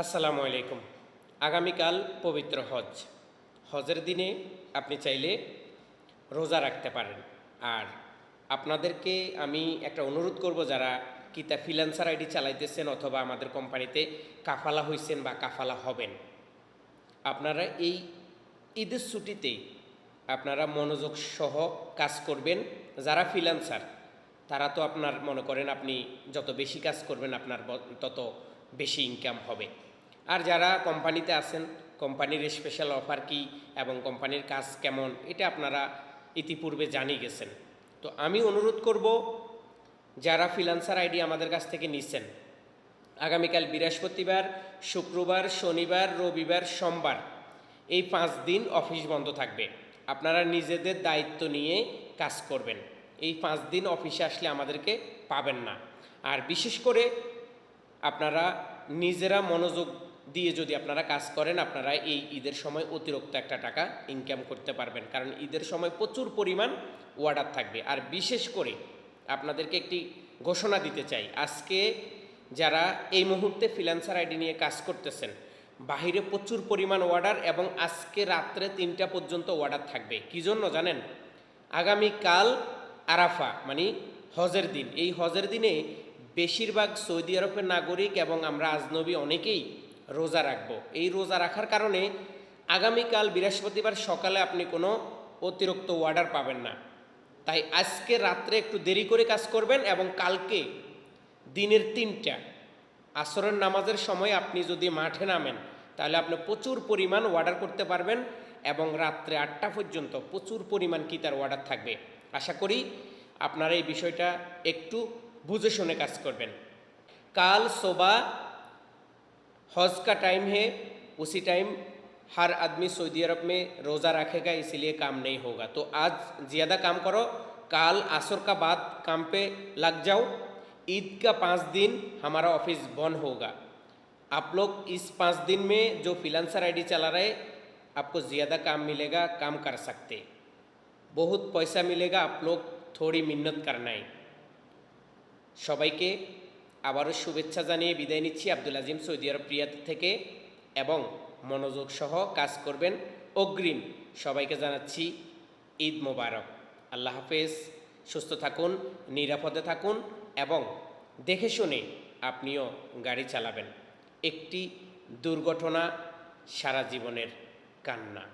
আসসালামু আলাইকুম। আগামীকাল পবিত্র হজ। হজের দিনে আপনি চাইলে রোজা রাখতে পারেন। আর আপনাদেরকে আমি একটা অনুরোধ করব, যারা কিতা ফ্রিল্যান্সার আইডি চালাইতেছেন অথবা আমাদের কোম্পানিতে কাফালা হইছেন বা কাফালা হবেন, আপনারা এই ঈদের ছুটিতে আপনারা মনোযোগ সহ কাজ করবেন। যারা ফ্রিল্যান্সার তারা তো আপনার মনে করেন আপনি যত বেশি কাজ করবেন আপনার তত বেশি ইনকাম হবে। আর যারা কোম্পানিতে আছেন, কোম্পানির স্পেশাল অফার কী এবং কোম্পানির কাজ কেমন এটা আপনারা ইতিপূর্বে জানিয়ে গেছেন। তো আমি অনুরোধ করব, যারা ফ্রিল্যান্সার আইডি আমাদের কাছ থেকে নিচ্ছেন, আগামীকাল বৃহস্পতিবার, শুক্রবার, শনিবার, রবিবার, সোমবার এই 5 দিন অফিস বন্ধ থাকবে। আপনারা নিজেদের দায়িত্ব নিয়ে কাজ করবেন। এই 5 দিন অফিসে আসলে আমাদেরকে পাবেন না। আর বিশেষ করে আপনারা নিজেরা মনোযোগ দিয়ে যদি আপনারা কাজ করেন, আপনারা এই ঈদের সময় অতিরিক্ত একটা টাকা ইনকাম করতে পারবেন। কারণ ঈদের সময় প্রচুর পরিমাণ অর্ডার থাকবে। আর বিশেষ করে আপনাদেরকে একটি ঘোষণা দিতে চাই, আজকে যারা এই মুহূর্তে ফ্রিল্যান্সার আইডি নিয়ে কাজ করতেছেন, বাহিরে প্রচুর পরিমাণ অর্ডার এবং আজকে রাত্রে 3টা পর্যন্ত অর্ডার থাকবে। কী জন্য জানেন? আগামীকাল আরাফা মানে হজের দিন। এই হজের দিনে বেশিরভাগ সৌদি আরবের নাগরিক এবং আমরা আজনবী অনেকেই রোজা রাখবো। এই রোজা রাখার কারণে আগামীকাল বৃহস্পতিবার সকালে আপনি কোনো অতিরিক্ত অর্ডার পাবেন না। তাই আজকে রাত্রে একটু দেরি করে কাজ করবেন এবং কালকে দিনের 3টা আসরের নামাজের সময় আপনি যদি মাঠে নামেন তাহলে আপনি প্রচুর পরিমাণ অর্ডার করতে পারবেন এবং রাত্রে 8টা পর্যন্ত প্রচুর পরিমাণ কিতার অর্ডার থাকবে। আশা করি আপনারা এই বিষয়টা একটু বুঝে শুনে কাজ করবেন। কাল सुबह हज का टाइम है, उसी टाइम हर आदमी सऊदी अरब में रोज़ा रखेगा, इसीलिए काम नहीं होगा। तो आज ज़्यादा काम करो, काल असर का बाद काम पे लग जाओ। ईद का 5 दिन हमारा ऑफिस बंद होगा। आप लोग इस 5 दिन में जो फ्रीलांसर आईडी चला रहे, आपको ज़्यादा काम मिलेगा, काम कर सकते, बहुत पैसा मिलेगा। आप लोग थोड़ी मेहनत करना है। সবাইকে আবারও শুভেচ্ছা জানিয়ে বিদায় নিচ্ছি আব্দুল আজিম সৌদি আরব রিয়াদ থেকে, এবং মনোযোগ সহ কাজ করবেন। অগ্রিম সবাইকে জানাচ্ছি ঈদ মোবারক। আল্লাহ হাফেজ। সুস্থ থাকুন, নিরাপদে থাকুন এবং দেখে শুনে আপনিও গাড়ি চালাবেন। একটি দুর্ঘটনা সারা জীবনের কান্না।